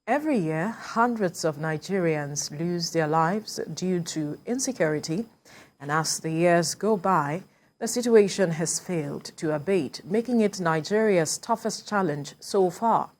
Every year, hundreds of Nigerians lose their lives due to insecurity, and as the years go by, the situation has failed to abate, making it Nigeria's toughest challenge so far.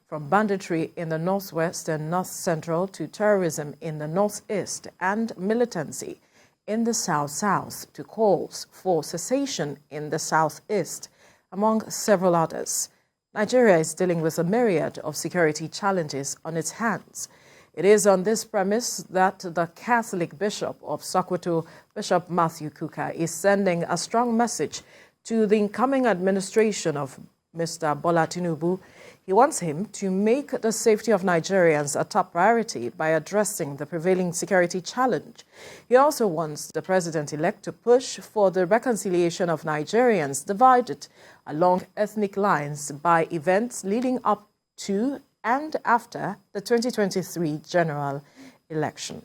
From banditry in the northwest and north-central to terrorism in the northeast and militancy in the south-south to calls for cessation in the southeast, among several others. Nigeria is dealing with a myriad of security challenges on its hands. It is on this premise that the Catholic Bishop of Sokoto, Bishop Mathew Kukah, is sending a strong message to the incoming administration of Mr Bola Tinubu. He wants him to make the safety of Nigerians a top priority by addressing the prevailing security challenge. He also wants the president-elect to push for the reconciliation of Nigerians divided along ethnic lines by events leading up to and after the 2023 general election.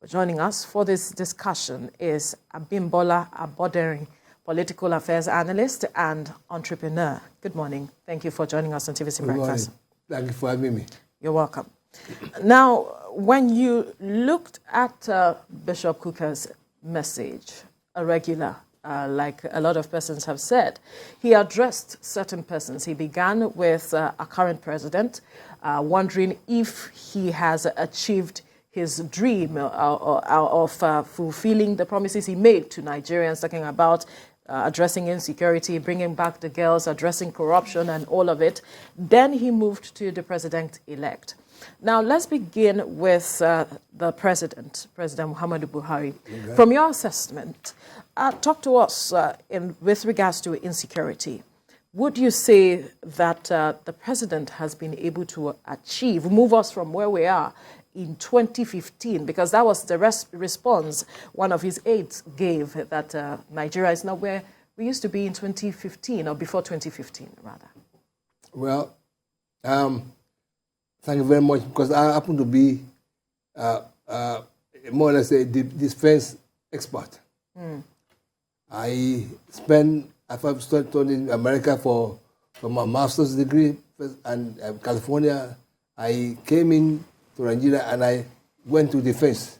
Joining us for this discussion is Abimbola Aboderin, political affairs analyst and entrepreneur. Good morning. Thank you for joining us on TVC Breakfast. Thank you for having me. You're welcome. Now, when you looked at Bishop Kukah's message, a regular, like a lot of persons have said, he addressed certain persons. He began with a current president, wondering if he has achieved his dream of fulfilling the promises he made to Nigerians, talking about addressing insecurity, bringing back the girls, addressing corruption and all of it. Then he moved to the president-elect. Now, let's begin with the President Muhammadu Buhari. Okay. From your assessment, talk to us with regards to insecurity. Would you say that the president has been able to move us from where we are in 2015, because that was the response one of his aides gave, that Nigeria is not where we used to be in 2015, or before 2015, rather? Well, thank you very much, because I happen to be more or less a defense expert. I studied in America for my master's degree, and California. I came in to Nigeria and I went to defense.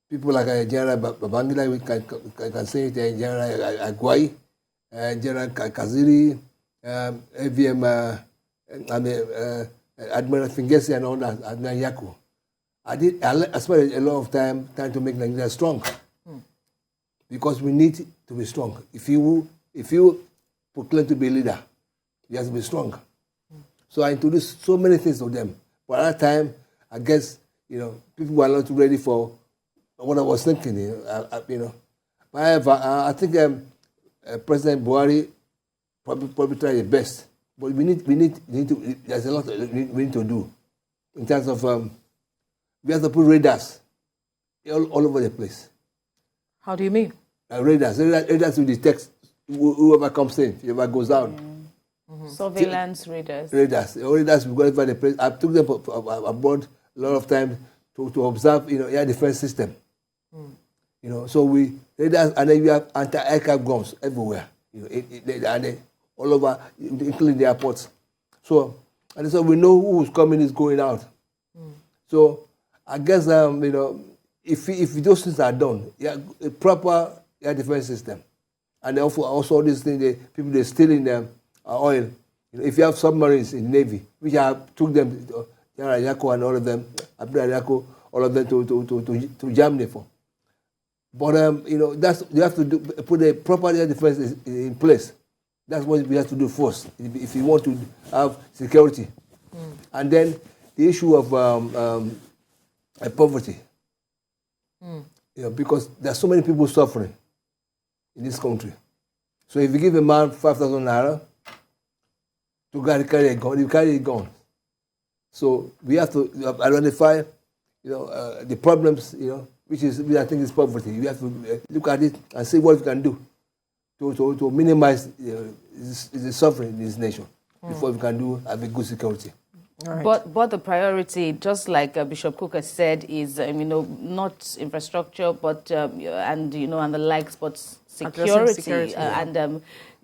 People like General Babangida, we can say it, General Agwai, General Kaziri, AVM, Admiral Fingesi and all that, Admiral Yako. I spent a lot of time trying to make Nigeria strong. Because we need to be strong. If you proclaim to be a leader, you have to be strong. So I introduced so many things to them. But at that time, I guess, people were not ready for what I was thinking, However, I think President Buhari probably tried the best. But we need to, there's a lot we need to do in terms of, we have to put radars all over the place. How do you mean? Radars will detect whoever comes in, whoever goes out. Surveillance radars. Radars will go over the place. I took them abroad a lot of times to observe, air defense system. So radars, and then you have anti-aircraft guns everywhere, and all over, including the airports. So we know who's coming, is going out. So I guess if those things are done, a proper air defense system, and also these things, people they stealing them oil. If you have submarines in the Navy, which I took them, General Yako and all of them, Abdul Yako, all of them to Germany for. But you have to put a proper air defense in place. That's what we have to do first if you want to have security. And then the issue of poverty. Because there are so many people suffering in this country. So if you give a man 5,000 naira to carry a gun, you carry a gun. So we have to identify, the problems, which I think is poverty. You have to look at it and see what we can do to minimize the suffering in this nation before we can have a good security. Right. But the priority, just like Bishop Kukah said, is not infrastructure, but and the likes, but security.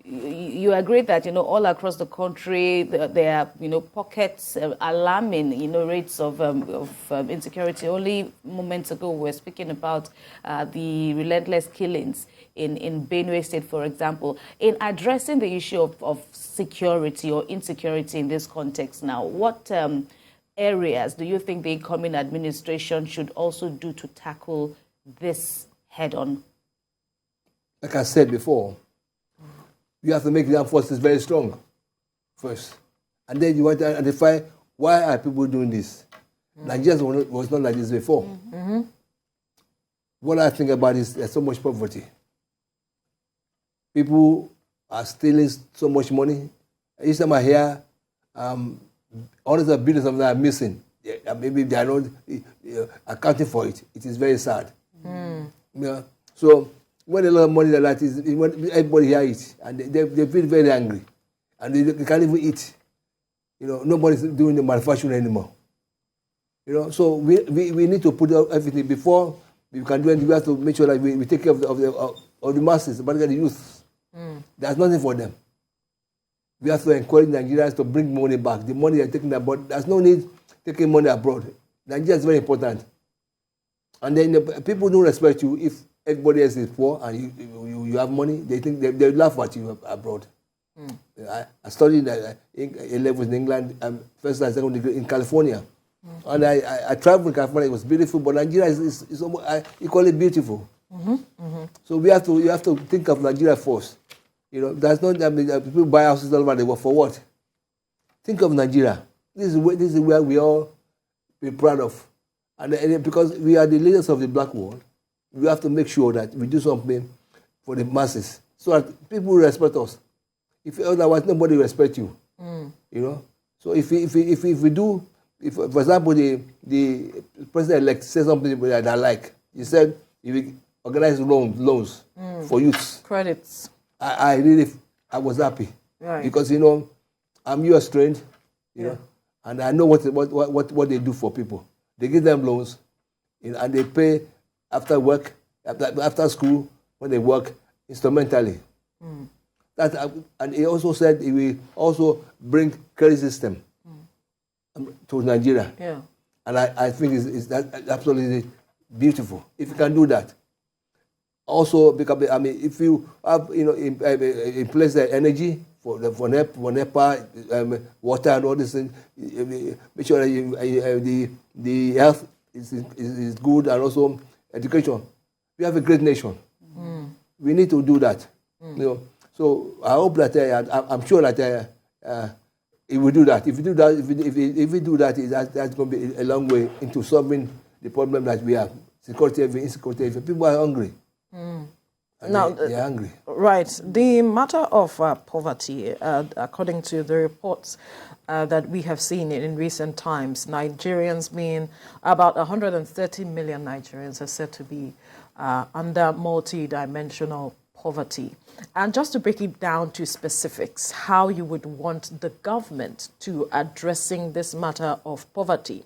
you agree that, all across the country, there are, pockets, alarming, rates of insecurity. Only moments ago, we were speaking about the relentless killings in Benue State, for example. In addressing the issue of security or insecurity in this context now, what areas do you think the incoming administration should also do to tackle this head-on? Like I said before, you have to make the armed forces very strong first. And then you want to identify why are people doing this. Nigeria was not like this before. What I think about is there's so much poverty. People are stealing so much money. Each time I hear hundreds of billions of them are missing, maybe they are not accounting for it. It is very sad. Yeah. So when a lot of money like that is, everybody here eats, and they feel very angry, and they can't even eat. Nobody's doing the manufacturing anymore. So we need to put out everything before we can do anything. We have to make sure that we take care of the masses, particularly the youth. There's nothing for them. We have to encourage Nigerians to bring money back. The money they're taking abroad, there's no need taking money abroad. Nigeria is very important. And then people don't respect you if everybody else is poor and you have money. They think they laugh at you abroad. I studied A-levels in England, first and second degree in California. And I traveled in California. It was beautiful, but Nigeria is almost equally beautiful. So you have to think of Nigeria first. There's not people buy houses all over the world for what? Think of Nigeria. This is where we all be proud of, and because we are the leaders of the black world, we have to make sure that we do something for the masses so that people will respect us. If otherwise nobody will respect you. So if we do, for example, the president-elect says something that I like. He said if we organize loans for youths. Credits. I was happy. Right. Because I'm US trained, and I know what they do for people. They give them loans, and they pay after work, after school, when they work, instrumentally. And he also said he will also bring credit system to Nigeria. Yeah. And I think it's absolutely beautiful if you can do that. Also, because if you have in place the energy for NEPA, water and all this thing, make sure that the health is good, and also education. We have a great nation. We need to do that. So I hope that I'm sure that it will do that. If we do that, if we do that, that's going to be a long way into solving the problem that we have. Security, insecurity. People are hungry. Now, they're hungry. Right. The matter of poverty, according to the reports that we have seen in recent times, Nigerians being about 130 million Nigerians are said to be under multi-dimensional poverty. And just to break it down to specifics, how you would want the government to addressing this matter of poverty,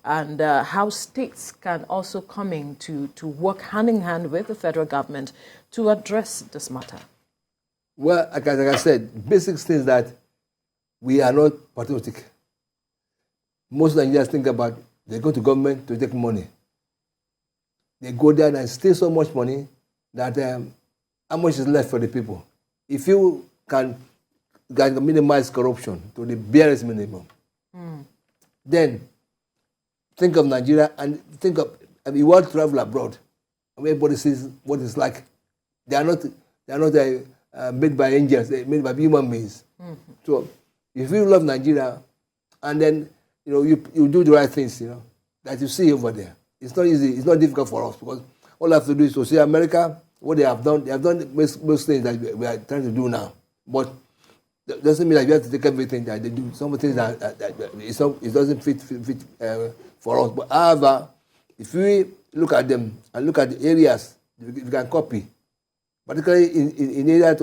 and how states can also come in to work hand in hand with the federal government to address this matter. Well, like I said, basic things that we are not patriotic. Most Nigerians think about they go to government to take money. They go there and steal so much money that how much is left for the people? If you can minimize corruption to the barest minimum, then think of Nigeria and think of, you want to travel abroad. Everybody sees what it's like. They are not made by angels. They're made by human beings. So if you love Nigeria, and then you do the right things, that you see over there. It's not easy. It's not difficult for us because all I have to do is to see America. What they have done most things that we are trying to do now. But that doesn't mean that you have to take everything that they do. Some things that it doesn't fit for us. But however, if we look at them and look at the areas we can copy, particularly in areas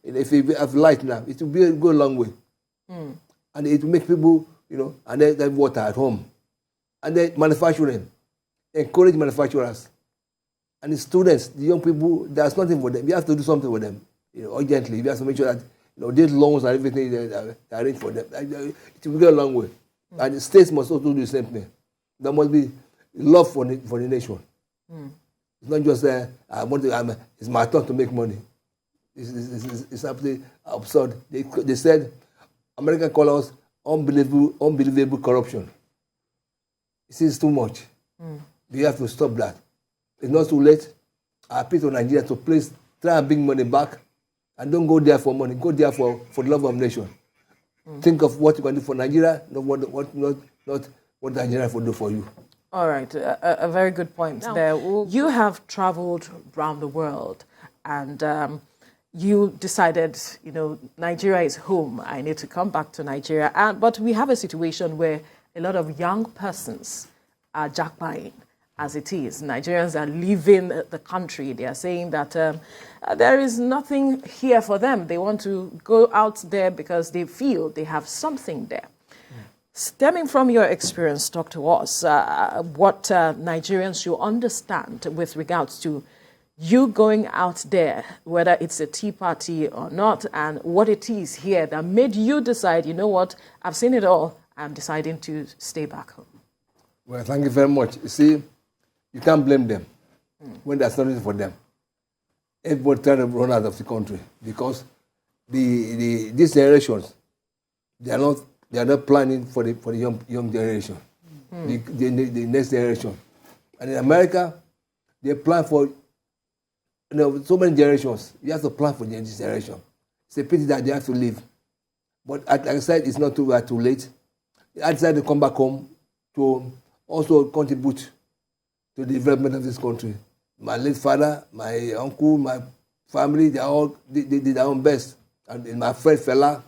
if we have light now, it will go a long way. And it will make people, and then have water at home. And then manufacturing, encourage manufacturers. And the students, the young people, there's nothing for them. We have to do something for them, urgently. We have to make sure that these loans and everything they arrange for them. It will go a long way. And the states must also do the same thing. There must be love for the nation. It's not just it's my turn to make money. It's absolutely absurd. They said America call us unbelievable corruption. It's too much. We have to stop that. It's not too late. I appeal to Nigeria to please try and bring money back, and don't go there for money. Go there for the love of nation. Think of what you can do for Nigeria, not what Nigeria will do for you. All right, a very good point there. You have traveled around the world, and you decided, Nigeria is home. I need to come back to Nigeria. But we have a situation where a lot of young persons are japaing as it is. Nigerians are leaving the country. They are saying that there is nothing here for them. They want to go out there because they feel they have something there. Stemming from your experience, talk to us what Nigerians should understand with regards to you going out there, whether it's a tea party or not, and what it is here that made you decide, you know what, I've seen it all, I'm deciding to stay back home. Well, thank you very much. You see, you can't blame them when there's nothing for them. Everybody trying to run out of the country because these generations, they are not planning for the young generation, the next generation. And in America, they plan for so many generations. You have to plan for this generation. It's a pity that they have to leave. But like I said, it's not too late. I decided to come back home to also contribute to the development of this country. My late father, my uncle, my family, they all did their own best. And my friend fella,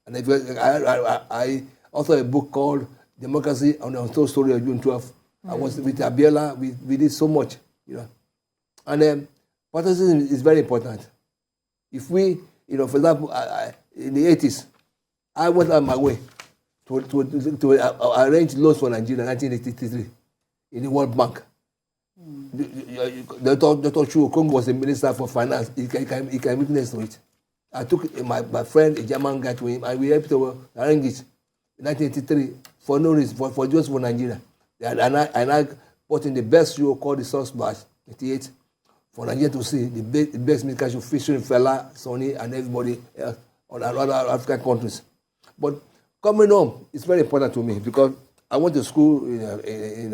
And I authored a book called Democracy and the Untold Story of June 12. I was with Abiola. We did so much, And patriotism is very important. If we, for example, in the 80s, I went on my way to arrange loans for Nigeria in 1983 in the World Bank. Dr. Chu Okongwu was the Minister for Finance. He can witness to it. I took my friend, a German guy, to him, and we helped to arrange it in 1983 for no reason, for just for Nigeria. And I put in the best show called the Source Bash, 88, for Nigeria to see the best musical show featuring Fela, Sonny, and everybody else on other African countries. But coming home is very important to me because I went to school in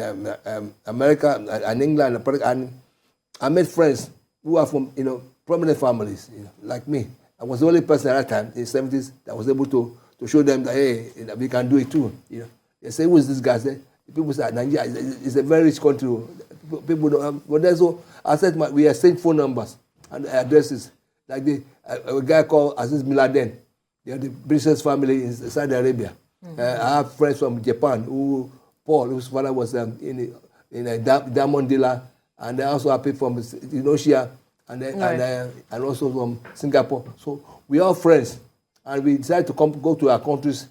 America and England, and I made friends who are from prominent families, like me. I was the only person at that time in the 70s that was able to show them that, hey, we can do it too. They say, who is this guy? People say, Nigeria is a very rich country. People don't have, but there's so, I said, we exchange phone numbers and addresses. Like a guy called Aziz Miladen. They are the British family in Saudi Arabia. I have friends from Japan, Paul, whose father was in a diamond dealer, and I also have people from Indonesia and also from Singapore. So we are friends, and we decided to go to our countries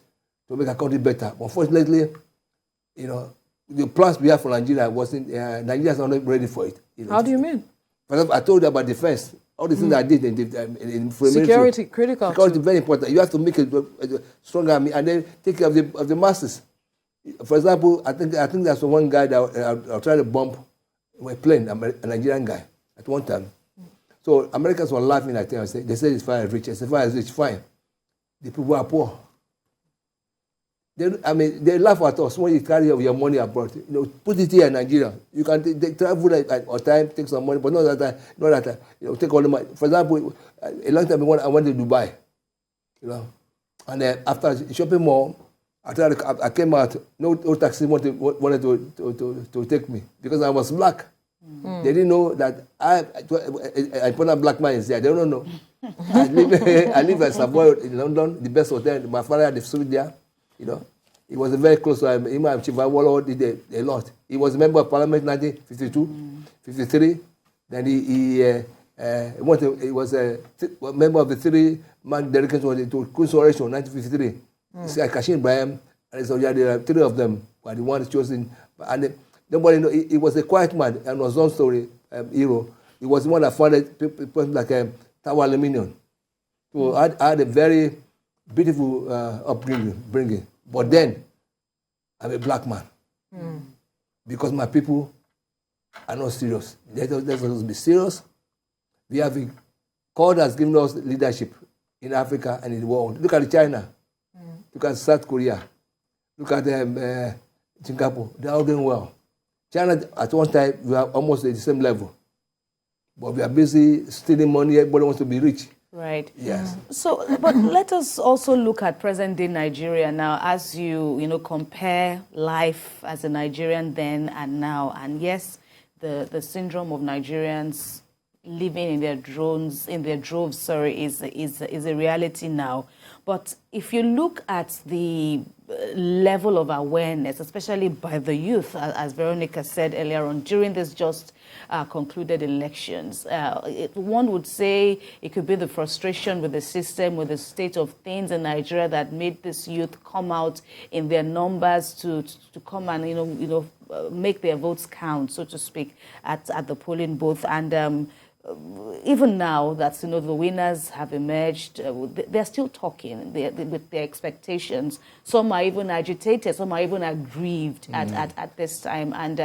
to make our country better. Unfortunately, the plans we have for Nigeria wasn't. Nigeria is not ready for it. How do you mean? For example, I told you about defense. All the things I did in security, critical. Security, very important. You have to make a strong army and then take care of the masses. For example, I think there's one guy that I tried to bomb a plane, a Nigerian guy, at one time. So Americans were laughing at him. They said it's fine, rich. I said, fine, it's rich, fine. The people are poor. They laugh at us when you carry your money abroad. Put it here in Nigeria. You can travel or time, take some money, but not that time. Not that time. Take all the money. For example, a long time ago, I went to Dubai. And after the shopping mall, I came out. No taxi wanted to take me because I was black. They didn't know that I put a black man is there. They don't know. I live at Savoy in London, the best hotel. My father had the suite there. He was very close to him. Imam Chief Awolowo did a lot. He was a member of Parliament in 1952, 53. Then he was a member of the three-man delegation to Queen's Oration in 1953. It's like Kashin Ibrahim, and so there are three of them, but the one chosen. And nobody know. He was a quiet man and was one story hero. He was the one that founded people like Tower Aluminium. So I had a very beautiful upbringing. But then, I'm a black man. Because my people are not serious. Let us be serious. We have God has given us leadership in Africa and in the world. Look at China. Look at South Korea. Look at Singapore. They are all doing well. China, at one time, we are almost at the same level. But we are busy stealing money. Everybody wants to be rich. Right. Yes. So, but let us also look at present-day Nigeria now, as you compare life as a Nigerian then and now. And yes, the syndrome of Nigerians living in their droves, is a reality now. But if you look at the level of awareness, especially by the youth, as Veronica said earlier on, during this just concluded elections, one would say it could be the frustration with the system, with the state of things in Nigeria that made this youth come out in their numbers to come and make their votes count, so to speak, at the polling booth. And even now that the winners have emerged, they're still talking with their expectations. Some are even agitated, some are even aggrieved at this time. And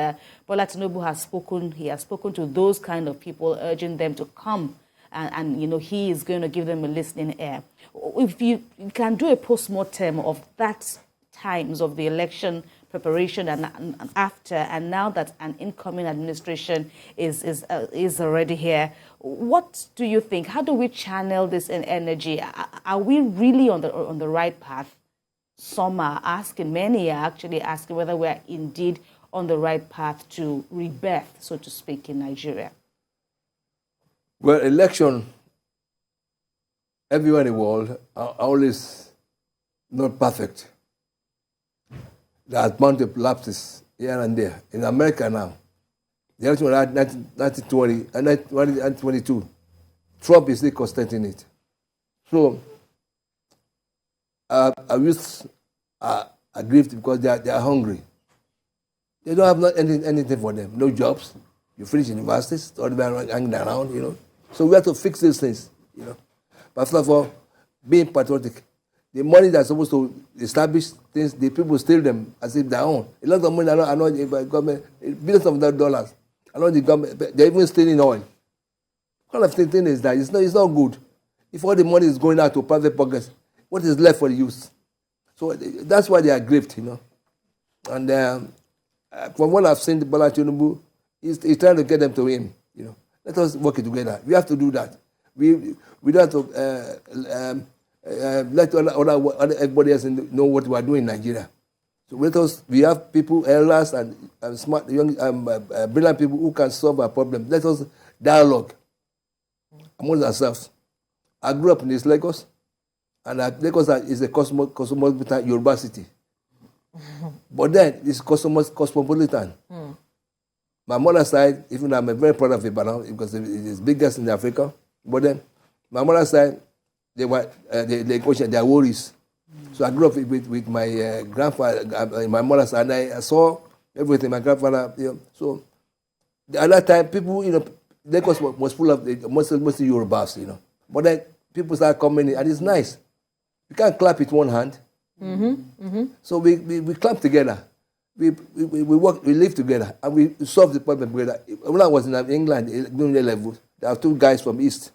Bola Tinubu has spoken. He has spoken to those kind of people, urging them to come, and he is going to give them a listening ear. If you can do a post-mortem of that times of the election preparation and after, and now that an incoming administration is already here, what do you think? How do we channel this energy? Are we really on the right path? Some are asking, many are actually asking whether we are indeed on the right path to rebirth, so to speak, in Nigeria. Well, election everywhere in the world are always not perfect. There are bound to lapses here and there. In America now, the election was 1920 and 1922. Trump is still constant in it. So, our youths are aggrieved because they are hungry. They don't have anything for them. No jobs. You finish universities, all the way hanging around, So we have to fix these things, But first of all, being patriotic. The money that's supposed to establish things, the people steal them as if they're own. A lot of money, I know the government, billions of dollars. I know the government, they're even stealing oil. What kind of thing is that? It's not good. If all the money is going out to private pockets, what is left for the youth? So that's why they are grieved, And from what I've seen, Bola Tinubu, he's trying to get them to him, Let us work together. We have to do that. We don't have to let everybody else know what we are doing in Nigeria. So we have people, elders and smart, young, brilliant people who can solve our problem. Let us dialogue among ourselves. I grew up in this Lagos, and Lagos is a cosmopolitan Yoruba city. But then it's cosmopolitan. My mother's side, even I'm very proud of it because it is biggest in Africa. But then my mother's side, they question their worries. So I grew up with my grandfather, my mother's side, and I saw everything. My grandfather, So at that time, people, Lagos was full of mostly Yorubas, But then people started coming in, and it's nice. You can't clap with one hand. So we clap together. We work, we live together, and we solve the problem together. When I was in England doing the level, there are two guys from East,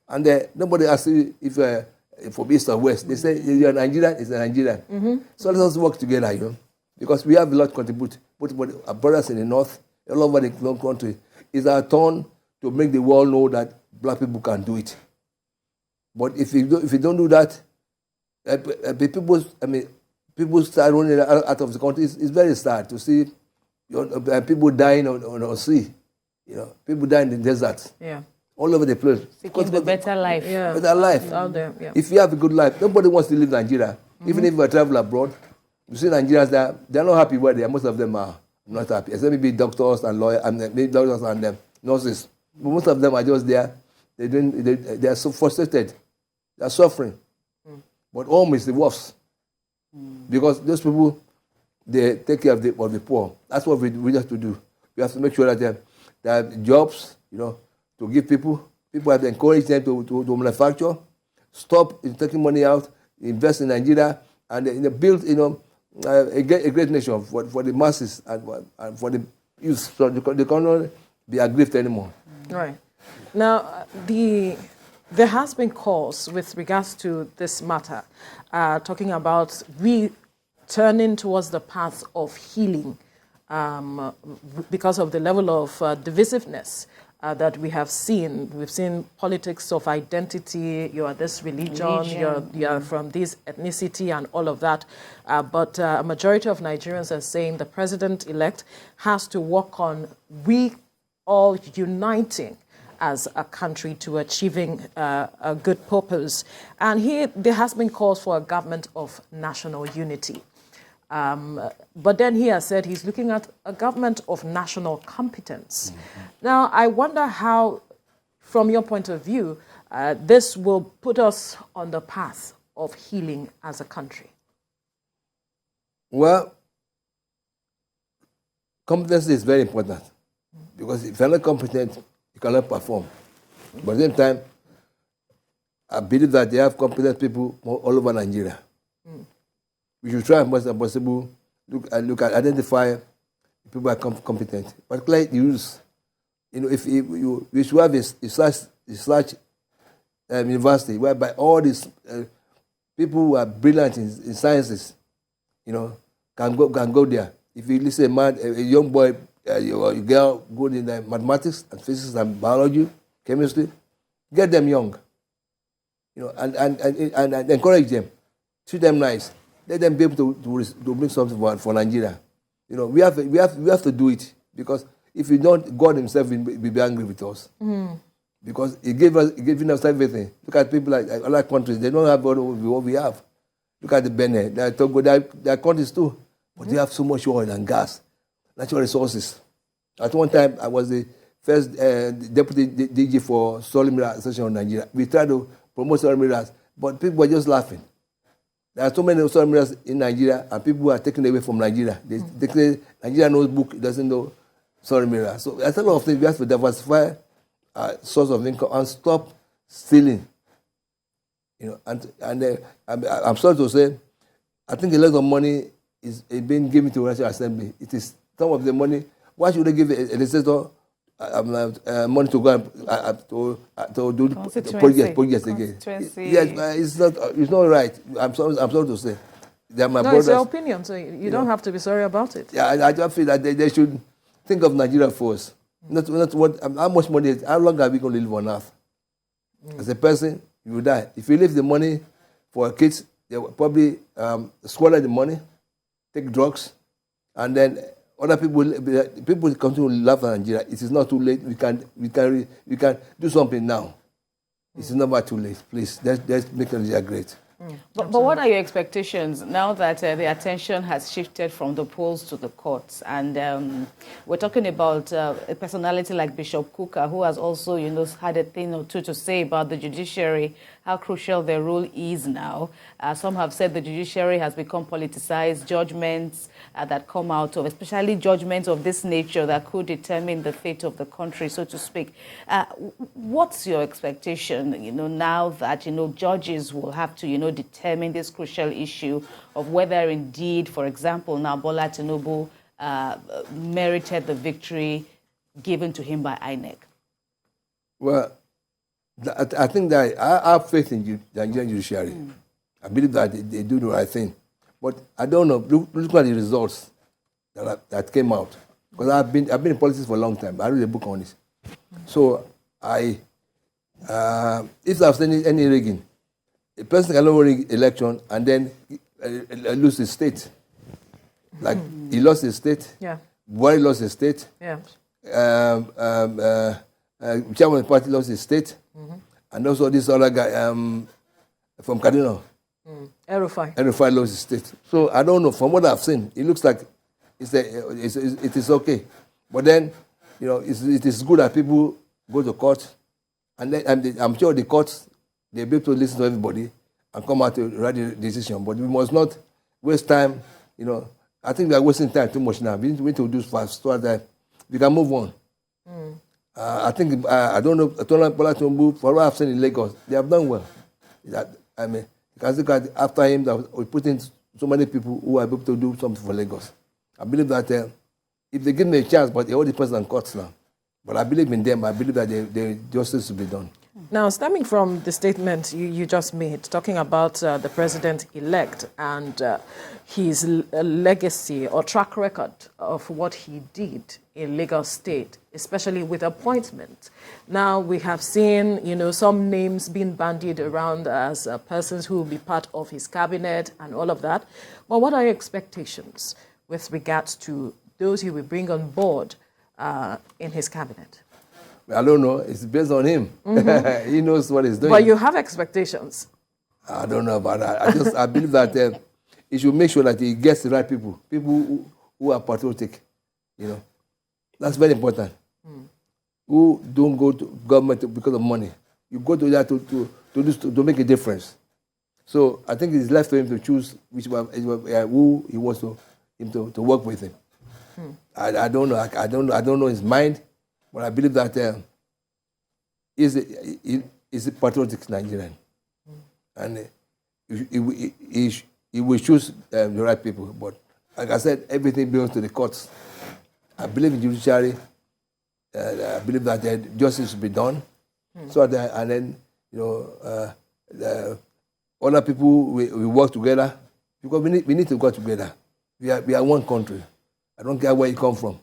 and nobody asked if from East or West. They say you're Nigerian, it's a Nigerian. So let us work together, because we have a lot to contribute. Both our brothers in the North, all over the country, it's our turn to make the world know that black people can do it. But if you don't do that, people start running out of the country. It's very sad to see people dying on the sea. People dying in the deserts. Yeah. All over the place. Seeking a better life. Yeah. Better life. Out there, yeah. If you have a good life, nobody wants to leave Nigeria. Even if you travel abroad, you see Nigerians they're not happy where they are. Most of them are not happy. Except maybe doctors and lawyers and maybe doctors and nurses. But most of them are just there. They are so frustrated. They are suffering. But home is the worst. Because those people, they take care of the poor. That's what we have to do. We have to make sure that there are jobs, to give people. People have to encourage them to manufacture. stop taking money out, invest in Nigeria, and build, a great nation for the masses and for the youth, so they cannot be aggrieved anymore. Right. Now, there has been calls with regards to this matter, talking about returning towards the path of healing because of the level of divisiveness that we have seen. We've seen politics of identity, you are this religion. You're from this ethnicity and all of that. But a majority of Nigerians are saying the president-elect has to work on we all uniting as a country to achieving a good purpose. And here there has been calls for a government of national unity. But then he has said he's looking at a government of national competence. Now, I wonder how, from your point of view, this will put us on the path of healing as a country. Well, competence is very important, because if you're not competent, you cannot perform. But at the same time, I believe that they have competent people all over Nigeria. We should try as much as possible look at identify people who are competent, particularly the youth. We should have a such university whereby all these people who are brilliant in sciences, can go there. If you listen, a young boy, a girl good in mathematics and physics and biology, chemistry, get them young, and encourage them, treat them nice. Let them be able to bring something for Nigeria. We have to do it, because if you don't, God Himself will be angry with us. Because He giving us everything. Look at people like other countries; they don't have what we have. Look at the Benin; they are countries too, but they have so much oil and gas, natural resources. At one time, I was the first deputy DG for Solar Minerals Association of Nigeria. We tried to promote solar minerals, but people were just laughing. There are so many solar minerals in Nigeria, and people are taken away from Nigeria. They say Nigeria knows book, doesn't know solar minerals. So there's a lot of things. We have to diversify our source of income and stop stealing. I'm sorry to say, I think a lot of money is being given to the National Assembly. It is some of the money. Why should they give a legislator money to go to do projects again? Yes, it's not right. I'm sorry to say. It's your opinion, so you don't have to be sorry about it. Yeah, I just feel that they should think of Nigeria first. Not what, how much money, how long are we going to live on earth? As a person, you will die. If you leave the money for kids, they will probably squander the money, take drugs, and then other people continue to laugh at Nigeria. It is not too late. We can do something now. It's never too late. Please, let's make Nigeria great. But what are your expectations now that the attention has shifted from the polls to the courts? And we're talking about a personality like Bishop Kukah, who has also, had a thing or two to say about the judiciary, how crucial their role is now. Some have said the judiciary has become politicized. Judgments that come out of, especially judgments of this nature that could determine the fate of the country, so to speak. What's your expectation, now that, judges will have to, determine this crucial issue of whether indeed, for example, now Bola Tinubu merited the victory given to him by INEC? Well, I think that I have faith in the Nigerian judiciary. I believe that they do the right thing. But I don't know. Look at the results that came out. Because I've been in politics for a long time. I read a book on it. So if there's any rigging, a person cannot rig election and then lose his state. Like he lost his state. Yeah. Buhari lost his state. Yeah. Chairman of the party lost his state. And also this other guy from Kaduna. El-Rufai lost his state. So I don't know. From what I've seen, it looks like it is okay. But then, it is good that people go to court, and then I'm sure the courts, they'll be able to listen to everybody and come out to the right decision. But we must not waste time. I think we are wasting time too much now. We need to do fast so that we can move on. I think I don't know. Bola Tinubu, for what I've seen in Lagos, they have done well. That, I mean, you can look at after him that we put in so many people who are able to do something for Lagos. I believe that if they give me a chance, but it all depends on courts now. But I believe in them. I believe that the justice will be done. Now, stemming from the statement you just made, talking about the president-elect and his legacy or track record of what he did in Lagos State, especially with appointment. Now, we have seen, some names being bandied around as persons who will be part of his cabinet and all of that. But what are your expectations with regards to those he will bring on board in his cabinet? I don't know. It's based on him. Mm-hmm. He knows what he's doing. But you have expectations. I don't know about that. I believe that he should make sure that he gets the right people who are patriotic. That's very important. Who don't go to government because of money. You go to that to make a difference. So I think it's left to him to choose who he wants to work with him. I don't know. I don't know his mind. But I believe that he's a patriotic Nigerian. And he will choose the right people. But like I said, everything belongs to the courts. I believe in judiciary. I believe that justice will be done. So that, and then, other people, we work together. Because we need to work together. We are one country. I don't care where you come from.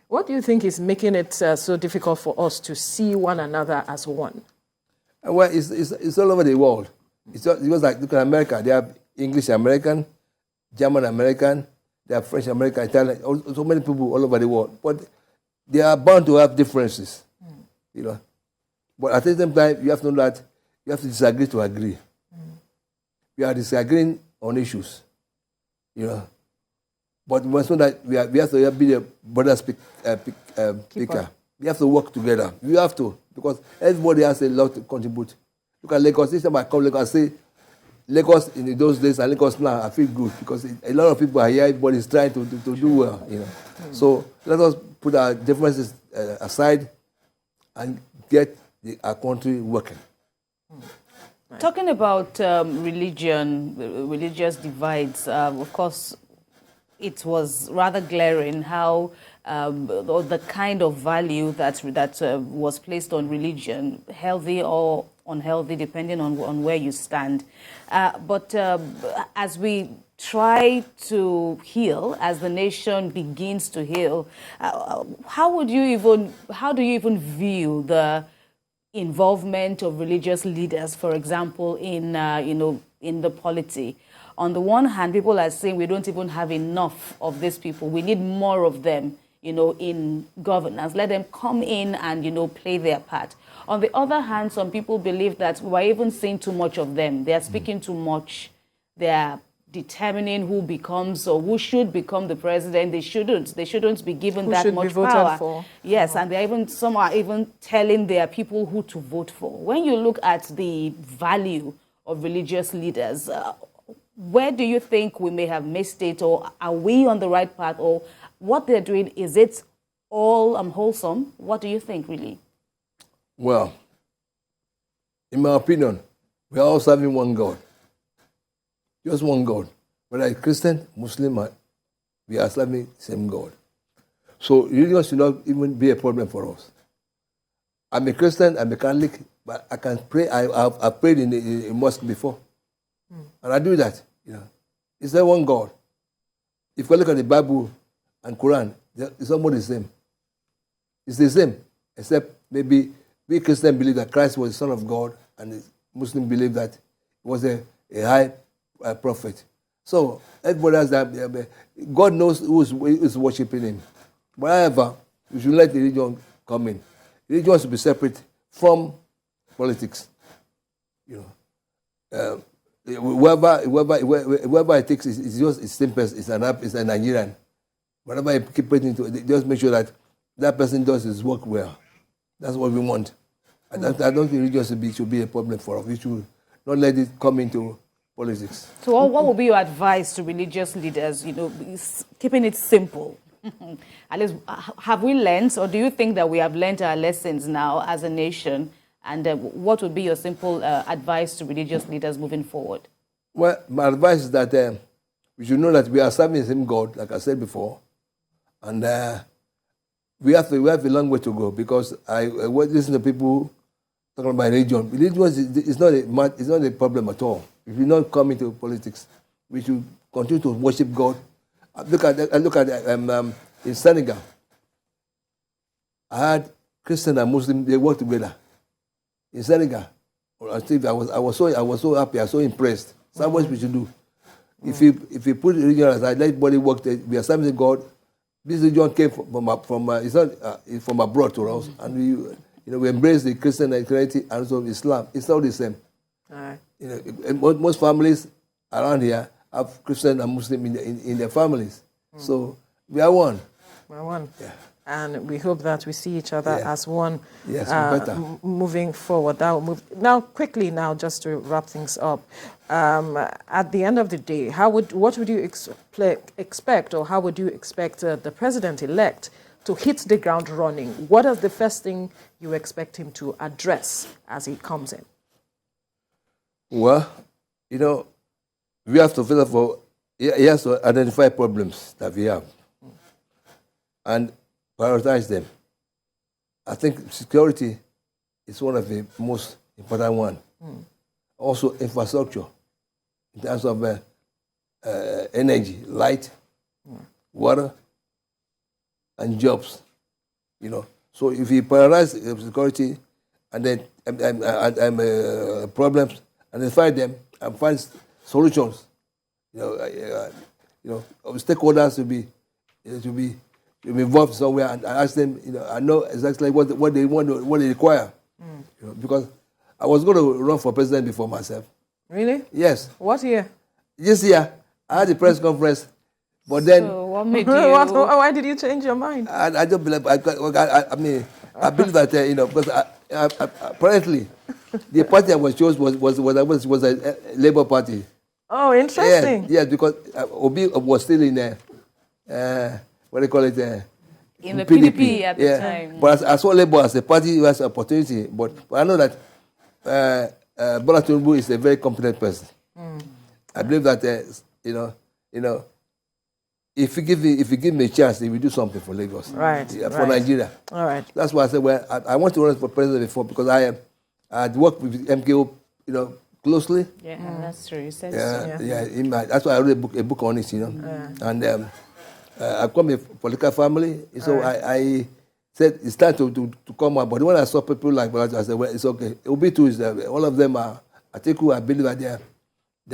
What do you think is making it so difficult for us to see one another as one? Well, it's all over the world. It's like, look at America. They have English American, German American, they have French American, Italian, so many people all over the world. But they are bound to have differences, But at the same time, you have to know that you have to disagree to agree. We are disagreeing on issues, But we must know that we have to be a brother speaker. We have to work together. We have to, because everybody has a lot to contribute. Look at Lagos. This time I come Lagos, I say Lagos in those days and Lagos now, I feel good because a lot of people are here. Everybody is trying to do well, So let us put our differences aside and get our country working. Talking about religion, religious divides, of course, it was rather glaring how the kind of value that was placed on religion, healthy or unhealthy, depending on where you stand. But as we try to heal, as the nation begins to heal, how do you even view the involvement of religious leaders, for example, in the polity? On the one hand, people are saying we don't even have enough of these people. We need more of them, in governance. Let them come in and, play their part. On the other hand, some people believe that we're even seeing too much of them. They are speaking too much. They are determining who becomes or who should become the president. They shouldn't be given that much power. For. Yes, and some are even telling their people who to vote for. When you look at the value of religious leaders, where do you think we may have missed it, or are we on the right path, or what they're doing, is it all wholesome? What do you think, really? Well, in my opinion, we are all serving one God. Just one God. Whether it's Christian, Muslim, we are serving the same God. So religion should not even be a problem for us. I'm a Christian, I'm a Catholic, but I can pray. I've prayed in a mosque before. And I do that, It's that one God. If you look at the Bible and Quran, it's almost the same. It's the same, except maybe we Christians believe that Christ was the Son of God, and the Muslims believe that he was a high prophet. So everybody has that. God knows who is worshiping him. But however, we should let the religion come in. Religion should be separate from politics. Whoever it takes is just it's simple. It's a Nigerian. Whatever you keep putting into it, just make sure that person does his work well. That's what we want. I don't think religion should be a problem for us. We should not let it come into politics. So what would be your advice to religious leaders, keeping it simple? At least, have we learned, or do you think that we have learned our lessons now as a nation, And what would be your simple advice to religious leaders moving forward? Well, my advice is that we should know that we are serving the same God, like I said before, and we have a long way to go, because I listen to people talking about religion. Religion is not a problem at all. If you not come into politics, we should continue to worship God. I look at in Senegal. I had Christian and Muslim, they work together. In Senegal, I was so happy, I was so impressed. That's what we should do. If you put religion aside, let everybody work. We are serving God. This religion came it's from abroad to us, and we embrace the Christian and Christianity and also Islam. It's all the same. All right. Most families around here have Christian and Muslim in their families. So we are one. We're one. Yeah. And we hope that we see each other as one. Yes, better. Moving forward. That will move. Now, quickly now, just to wrap things up, at the end of the day, what would you expect, or how would you expect the president-elect to hit the ground running? What is the first thing you expect him to address as he comes in? Well, we have to, first of all, he has to identify problems that we have and prioritize them. I think security is one of the most important ones. Also, infrastructure, in terms of energy, light, water, and jobs. So if you prioritize security and then problems, identify them and find solutions, stakeholders to be involved somewhere and ask them. I know exactly what they want, what they require. Because I was going to run for president before myself. Really? Yes. What year? This year, I had a press conference, but then. So what made you? Why did you change your mind? I don't believe. I believe that because apparently the party I was chose was a Labour Party. Oh, interesting. Yes, because Obi was still in what do you call it? In the PDP at the time. But I saw Labour as a party who has opportunity. But I know that Bola Tinubu is a very competent person. I believe that if you give me a chance, he will do something for Lagos. Right. For Nigeria. All right. That's why I said, well, I want to run for president before, because I had worked with MKO, closely. Yeah, that's true. You said so. That's why I wrote a book on it, And I come from a political family, so I said it's time to come out. But when I saw people like Bola, I said, well, it's okay. Obi too is all of them are. I believe that there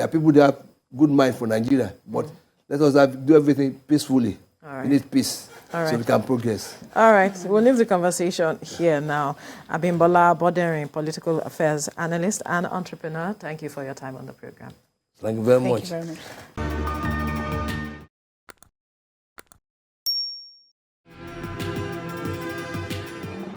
are people that have good mind for Nigeria, but let us do everything peacefully. We need peace so we can progress. All right. We'll leave the conversation here now. Abimbola Bodering, political affairs analyst and entrepreneur. Thank you for your time on the program. Thank you very much. Thank you very much.